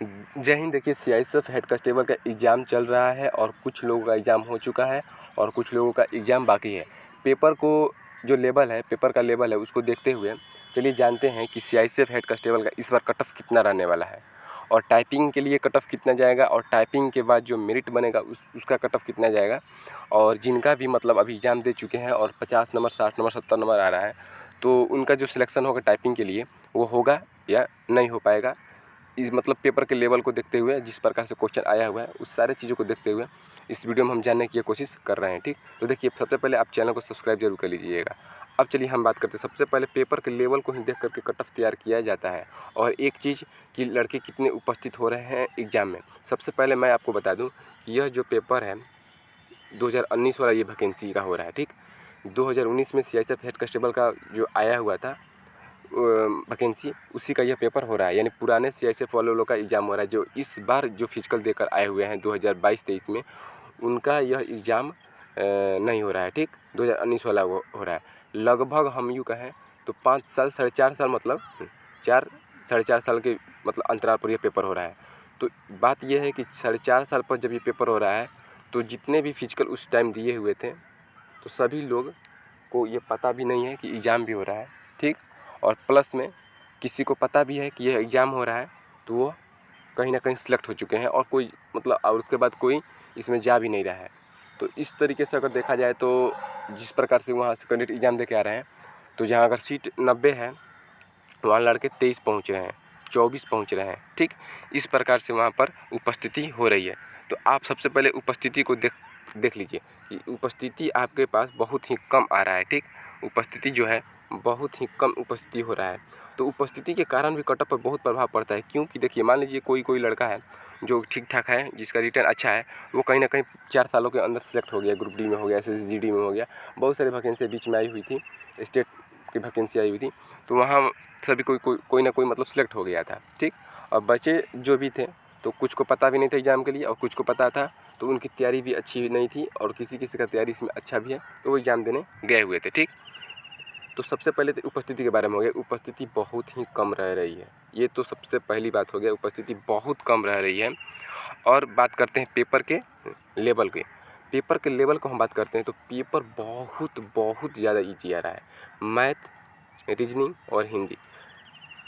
जय हिंद। देखिए, CISF head constable का एग्ज़ाम चल रहा है और कुछ लोगों का एग्ज़ाम हो चुका है और कुछ लोगों का एग्ज़ाम बाकी है। पेपर को जो लेवल है, पेपर का लेवल है, उसको देखते हुए चलिए जानते हैं कि सीआईएसएफ हेड कांस्टेबल का इस बार कट ऑफ कितना रहने वाला है और टाइपिंग के लिए कट ऑफ कितना जाएगा और टाइपिंग के बाद जो मेरिट बनेगा उसका कट ऑफ कितना जाएगा। और जिनका भी मतलब अभी एग्ज़ाम दे चुके हैं और 50 नंबर, 60 नंबर, 70 नंबर आ रहा है, तो उनका जो सिलेक्शन होगा टाइपिंग के लिए वो होगा या नहीं हो पाएगा। इस मतलब पेपर के लेवल को देखते हुए, जिस प्रकार से क्वेश्चन आया हुआ है, उस सारे चीज़ों को देखते हुए इस वीडियो में हम जानने की कोशिश कर रहे हैं। ठीक, तो देखिए, सबसे पहले आप चैनल को सब्सक्राइब जरूर कर लीजिएगा। अब चलिए हम बात करते हैं। सबसे पहले पेपर के लेवल को ही देख करके कट ऑफ तैयार किया जाता है। और एक चीज़ कि लड़के कितने उपस्थित हो रहे हैं एग्ज़ाम में। सबसे पहले मैं आपको बता दूँ कि यह जो पेपर है 2019 वाला, ये वैकेंसी का हो रहा है। ठीक, 2019 में सीआईएसएफ हेड कांस्टेबल का जो आया हुआ था वैकेंसी, उसी का यह पेपर हो रहा है। यानी पुराने सीआईएसएफ वाले लोग का एग्ज़ाम हो रहा है। जो इस बार जो फिजिकल देकर आए हुए हैं 2022-23 में, उनका यह एग्ज़ाम नहीं हो रहा है। ठीक, 2019 वाला वो हो रहा है। लगभग हम यूँ कहें तो 5 साल, 4.5 साल, मतलब 4 साढ़े 4 साल के मतलब अंतराल पर यह पेपर हो रहा है। तो बात यह है कि 4.5 साल पर जब ये पेपर हो रहा है, तो जितने भी फिजिकल उस टाइम दिए हुए थे, तो सभी लोग को ये पता भी नहीं है कि एग्ज़ाम भी हो रहा है। ठीक, और प्लस में किसी को पता भी है कि यह एग्ज़ाम हो रहा है, तो वो कहीं ना कहीं सिलेक्ट हो चुके हैं और कोई मतलब, और उसके बाद कोई इसमें जा भी नहीं रहा है। तो इस तरीके से अगर देखा जाए तो जिस प्रकार से वहाँ से कैंडिडेट एग्ज़ाम दे के आ रहे हैं, तो जहाँ अगर सीट 90 है, वहाँ लड़के 23 पहुँच रहे हैं, 24 पहुँच रहे हैं। ठीक, इस प्रकार से वहाँ पर उपस्थिति हो रही है। तो आप सबसे पहले उपस्थिति को देख लीजिए कि उपस्थिति आपके पास बहुत ही कम आ रहा है। ठीक, उपस्थिति जो है बहुत ही कम उपस्थिति हो रहा है। तो उपस्थिति के कारण भी कट ऑफ पर बहुत प्रभाव पड़ता है। क्योंकि देखिए, मान लीजिए कोई लड़का है जो ठीक ठाक है, जिसका रिटर्न अच्छा है, वो कहीं ना कहीं 4 सालों के अंदर सेलेक्ट हो गया, ग्रुप डी में हो गया, एसएसजीडी में हो गया, बहुत सारी वैकेंसी बीच में आई हुई थी, स्टेट की वैकेंसी आई हुई थी, तो वहाँ सभी कोई ना कोई मतलब सेलेक्ट हो गया था। ठीक, और बचे जो भी थे, तो कुछ को पता भी नहीं था एग्ज़ाम के लिए और कुछ को पता था, तो उनकी तैयारी भी अच्छी नहीं थी और किसी किसी का तैयारी इसमें अच्छा भी है, तो वो एग्ज़ाम देने गए हुए थे। ठीक, तो सबसे पहले तो उपस्थिति के बारे में हो गया। उपस्थिति बहुत ही कम रह रही है, ये तो सबसे पहली बात हो गया, उपस्थिति बहुत कम रह रही है। और बात करते हैं पेपर के लेवल के। पेपर के लेवल को हम बात करते हैं तो पेपर बहुत बहुत ज़्यादा ईजी आ रहा है। मैथ, रीजनिंग और हिंदी,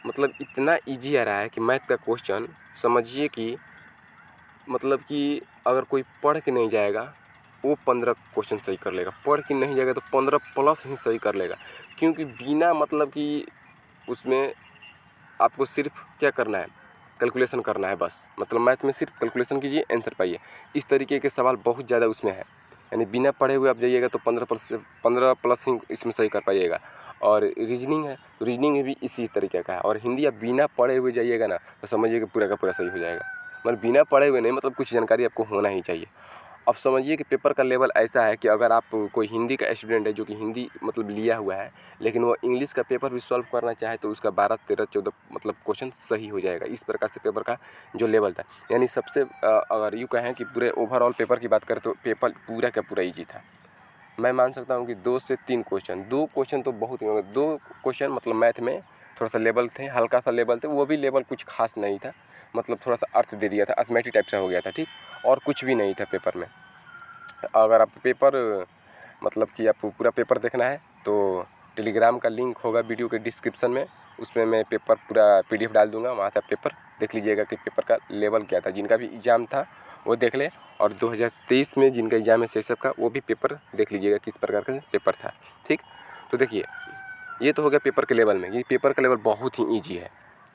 मतलब इतना ईजी आ रहा है कि मैथ का क्वेश्चन समझिए कि मतलब कि अगर कोई पढ़ के नहीं जाएगा, वो 15 क्वेश्चन सही कर लेगा। पढ़ के नहीं जाएगा तो 15 प्लस ही सही कर लेगा। क्योंकि बिना मतलब कि उसमें आपको सिर्फ क्या करना है, कैलकुलेशन करना है बस। मतलब मैथ में सिर्फ कैलकुलेशन कीजिए, आंसर पाइए। इस तरीके के सवाल बहुत ज़्यादा उसमें है। यानी बिना पढ़े हुए आप जाइएगा तो 15 प्लस ही इसमें सही कर पाइएगा। और रीजनिंग है, तो रीजनिंग में भी इसी तरीके का है। और हिंदी आप बिना पढ़े हुए जाइएगा ना, तो समझिए कि पूरा का पूरा सही हो जाएगा। मतलब बिना पढ़े हुए नहीं, मतलब कुछ जानकारी आपको होना ही चाहिए। अब समझिए कि पेपर का लेवल ऐसा है कि अगर आप कोई हिंदी का स्टूडेंट है जो कि हिंदी मतलब लिया हुआ है, लेकिन वो इंग्लिश का पेपर भी सॉल्व करना चाहे, तो उसका 12, 13, 14 मतलब क्वेश्चन सही हो जाएगा। इस प्रकार से पेपर का जो लेवल था, यानी सबसे अगर यूँ कहें कि पूरे ओवरऑल पेपर की बात करें तो पेपर पूरा का पूरा ईजी था। मैं मान सकता हूँ कि 2 से 3 क्वेश्चन, 2 क्वेश्चन तो बहुत ही, 2 क्वेश्चन मतलब मैथ में थोड़ा सा लेवल थे, हल्का सा लेवल थे, वो भी लेवल कुछ खास नहीं था, मतलब थोड़ा सा अर्थ दे दिया था, अर्थमेटिक टाइप से हो गया था। ठीक, और कुछ भी नहीं था पेपर में। अगर आप पेपर मतलब कि आपको पूरा पेपर देखना है तो टेलीग्राम का लिंक होगा वीडियो के डिस्क्रिप्शन में, उसमें मैं पेपर पूरा पीडीएफ डाल दूंगा, वहाँ से पेपर देख लीजिएगा कि पेपर का लेवल क्या था। जिनका भी एग्ज़ाम था वो देख ले, और 2023 में जिनका एग्ज़ाम है सीएसएफ का, वो भी पेपर देख लीजिएगा किस प्रकार का पेपर था। ठीक, तो देखिए, ये तो हो गया पेपर के लेवल में। ये पेपर का लेवल बहुत ही ईजी है।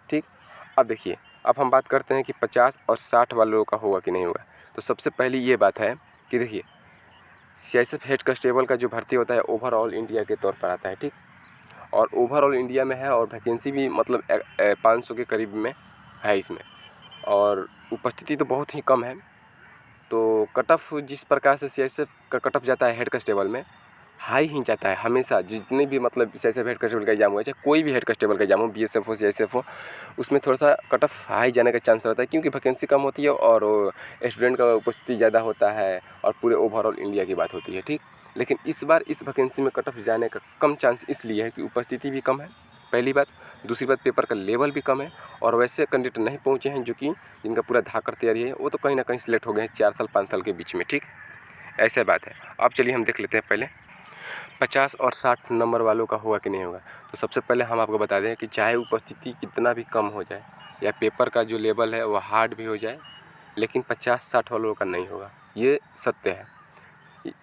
ठीक, अब देखिए, अब हम बात करते हैं कि 50 और 60 वालों का होगा कि नहीं होगा। तो सबसे पहली ये बात है कि देखिए, सीआईएसएफ हेड कांस्टेबल का जो भर्ती होता है ओवरऑल इंडिया के तौर पर आता है। ठीक, और ओवरऑल इंडिया में है और वैकेंसी भी मतलब 500 के करीब में है इसमें, और उपस्थिति तो बहुत ही कम है। तो कट ऑफ जिस प्रकार से सीआईएसएफ का कट ऑफ जाता है हेड कांस्टेबल में, हाई ही जाता है हमेशा। जितने भी मतलब सीआईएसएफ हेड कांस्टेबल का एग्जाम हुआ, चाहे कोई भी हेड कांस्टेबल का एग्जाम हो, बीएसएफ हो, सीआईएसएफ हो, उसमें थोड़ा सा कट ऑफ हाई जाने का चांस रहता है। क्योंकि वैकेंसी कम होती है और स्टूडेंट का उपस्थिति ज़्यादा होता है और पूरे ओवरऑल इंडिया की बात होती है। ठीक, लेकिन इस बार इस वैकेंसी में कट ऑफ जाने का कम चांस इसलिए है कि उपस्थिति भी कम है, पहली बात। दूसरी बात, पेपर का लेवल भी कम है और वैसे कैंडिडेट नहीं पहुँचे हैं जो कि जिनका पूरा धाकर तैयारी है, वो तो कहीं ना कहीं सिलेक्ट हो गए हैं 4 साल 5 साल के बीच में। ठीक, ऐसा बात है। अब चलिए हम देख लेते हैं पहले 50 और 60 नंबर वालों का होगा कि नहीं होगा। तो सबसे पहले हम आपको बता दें कि चाहे उपस्थिति कितना भी कम हो जाए या पेपर का जो लेवल है वो हार्ड भी हो जाए, लेकिन 50-60 वालों का नहीं होगा, ये सत्य है।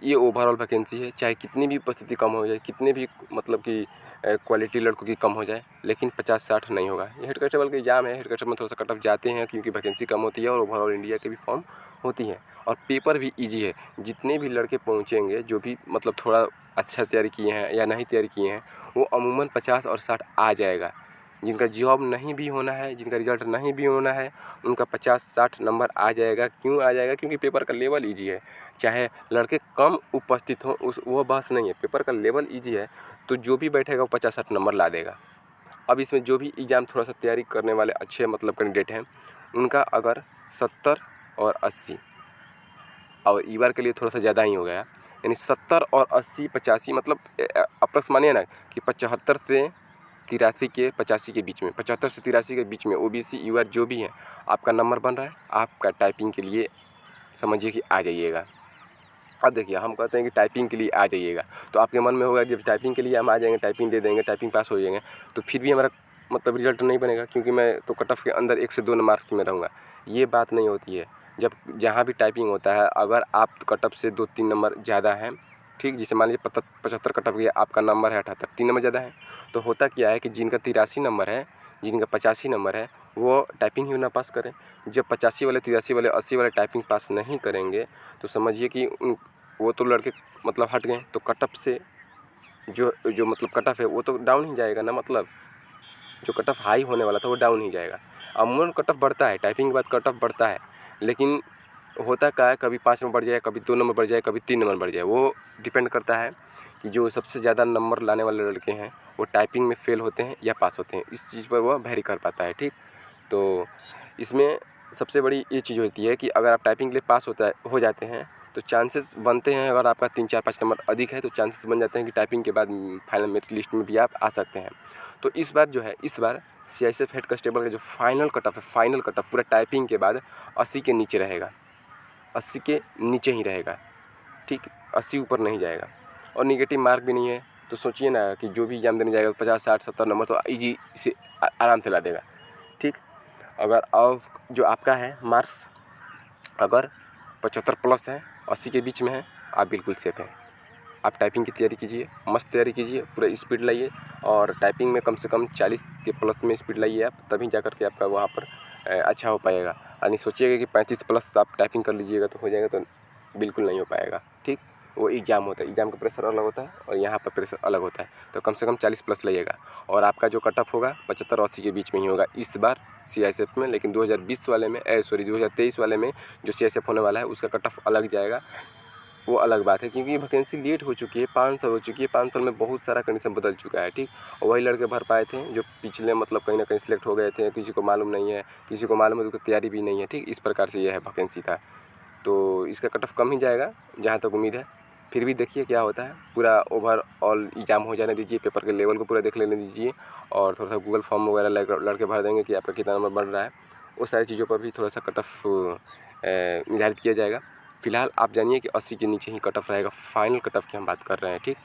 ये ओवरऑल वैकेंसी है, चाहे कितनी भी उपस्थिति कम हो जाए, कितने भी मतलब कि क्वालिटी लड़कों की कम हो जाए, लेकिन 50-60 नहीं होगा। ये हेड कांस्टेबल का एग्जाम है, हेड कांस्टेबल में थोड़ा सा कट ऑफ जाते हैं क्योंकि वैकेंसी कम होती है और ओवरऑल इंडिया के भी फॉर्म होती है और पेपर भी ईजी है। जितने भी लड़के पहुँचेंगे, जो भी मतलब थोड़ा अच्छा तैयारी किए हैं या नहीं तैयारी किए हैं, वो अमूमन 50 और 60 आ जाएगा। जिनका जॉब नहीं भी होना है, जिनका रिजल्ट नहीं भी होना है, उनका 50-60 नंबर आ जाएगा। क्यों आ जाएगा? क्योंकि पेपर का लेवल ईजी है। चाहे लड़के कम उपस्थित हों, उस वो बस नहीं है, पेपर का लेवल ईजी है तो जो भी बैठेगा वो 50-60 नंबर ला देगा। अब इसमें जो भी एग्ज़ाम थोड़ा सा तैयारी करने वाले अच्छे मतलब कैंडिडेट हैं, उनका अगर 70 और 80 और ई बार के लिए थोड़ा सा ज़्यादा ही हो गया, यानी 70 और 80 85 मतलब अप्रॉक्स मानिए ना कि 75 से 83 के 85 के बीच में, 75 से 83 के बीच में ओबीसी यूआर जो भी है, आपका नंबर बन रहा है, आपका टाइपिंग के लिए समझिए कि आ जाइएगा। अब देखिए, हम कहते हैं कि टाइपिंग के लिए आ जाइएगा, तो आपके मन में होगा जब टाइपिंग के लिए हम आ जाएंगे, टाइपिंग दे देंगे, टाइपिंग पास हो जाएंगे, तो फिर भी हमारा मतलब रिजल्ट नहीं बनेगा क्योंकि मैं तो कट ऑफ के अंदर 1 से 2 मार्क्स में रहूँगा। ये बात नहीं होती है। जब जहाँ भी टाइपिंग होता है, अगर आप कट ऑफ से 2-3 नंबर ज़्यादा हैं, ठीक, जैसे मान लीजिए 75 कट ऑफ गया, आपका नंबर है 78, 3 नंबर ज़्यादा है, तो होता क्या है कि जिनका 83 नंबर है, जिनका 85 नंबर है, वो टाइपिंग ही ना पास करें। जब 85 वाले, 83 वाले, 80 वाले टाइपिंग पास नहीं करेंगे, तो समझिए कि वो तो लड़के मतलब हट गए, तो कट ऑफ से जो मतलब कट ऑफ है वो तो डाउन ही जाएगा ना। मतलब जो कट ऑफ हाई होने वाला था वो डाउन ही जाएगा। अमूमन कट ऑफ बढ़ता है, टाइपिंग के बाद कट ऑफ बढ़ता है, लेकिन होता क्या है, कभी 5 नंबर बढ़ जाए, कभी 2 नंबर बढ़ जाए, कभी 3 नंबर बढ़ जाए। वो डिपेंड करता है कि जो सबसे ज़्यादा नंबर लाने वाले लड़के हैं वो टाइपिंग में फेल होते हैं या पास होते हैं, इस चीज़ पर वह वेरी कर पाता है। ठीक, तो इसमें सबसे बड़ी ये चीज़ होती है कि अगर आप टाइपिंग के लिए पास हो जाते हैं तो चांसेस बनते हैं, अगर आपका 3-4-5 नंबर अधिक है तो चांसेस बन जाते हैं कि टाइपिंग के बाद फाइनल मेरिट लिस्ट में भी आप आ सकते हैं। तो इस बार जो है, इस बार सीआईएसएफ हेड कांस्टेबल का जो फाइनल कट ऑफ है, फाइनल कट ऑफ पूरा टाइपिंग के बाद 80 के नीचे रहेगा, 80 के नीचे ही रहेगा। ठीक, 80 ऊपर नहीं जाएगा और निगेटिव मार्क भी नहीं है। तो सोचिए ना कि जो भी एग्जाम देने जाएगा 50-60-70 नंबर तो ईजी से आराम से ला देगा। ठीक, अगर और जो आपका है मार्क्स अगर 75 प्लस है, 80 के बीच में है, आप बिल्कुल सेफ हैं। आप टाइपिंग की तैयारी कीजिए, मस्त तैयारी कीजिए, पूरा स्पीड लाइए और टाइपिंग में कम से कम 40 के प्लस में स्पीड लाइए आप, तभी जा कर के आपका वहाँ पर अच्छा हो पाएगा। यानी सोचिएगा कि 35 प्लस आप टाइपिंग कर लीजिएगा तो हो जाएगा, तो बिल्कुल नहीं हो पाएगा। ठीक, वो एग्ज़ाम होता है, एग्ज़ाम का प्रेशर अलग होता है और यहाँ पर प्रेशर अलग होता है, तो कम से कम 40 प्लस लाइएगा और आपका जो कट ऑफ होगा 75 और 80 के बीच में ही होगा इस बार सीआईएसएफ में। लेकिन 2020 वाले में 2023 वाले में जो सीआईएसएफ होने वाला है उसका कट ऑफ अलग जाएगा, वो अलग बात है क्योंकि वैकेंसी लेट हो चुकी है, 5 साल हो चुकी है, 5 साल में बहुत सारा कंडीशन बदल चुका है। ठीक, और वही लड़के भर पाए थे जो पिछले मतलब कहीं ना कहीं सिलेक्ट हो गए थे, किसी को मालूम नहीं है, किसी को मालूम है तो तैयारी भी नहीं है। ठीक, इस प्रकार से यह है वैकेंसी का, तो इसका कट ऑफ कम ही जाएगा जहाँ तक उम्मीद है। फिर भी देखिए क्या होता है, पूरा ओवरऑल एग्जाम हो जाने दीजिए, पेपर के लेवल को पूरा देख लेने दीजिए और थोड़ा सा गूगल फॉर्म वगैरह लड़के भर देंगे कि आपका कितना नंबर बढ़ रहा है, वो सारी चीज़ों पर भी थोड़ा सा कट ऑफ निर्धारित किया जाएगा। फिलहाल आप जानिए कि 80 के नीचे ही कट ऑफ रहेगा, फाइनल कट ऑफ की हम बात कर रहे हैं। ठीक,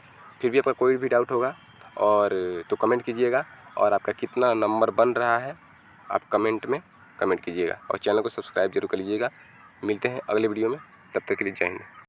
फिर भी आपका कोई भी डाउट होगा और तो कमेंट कीजिएगा और आपका कितना नंबर बन रहा है आप कमेंट में कमेंट कीजिएगा और चैनल को सब्सक्राइब जरूर कर लीजिएगा। मिलते हैं अगले वीडियो में, तब तक के लिए जय हिंद।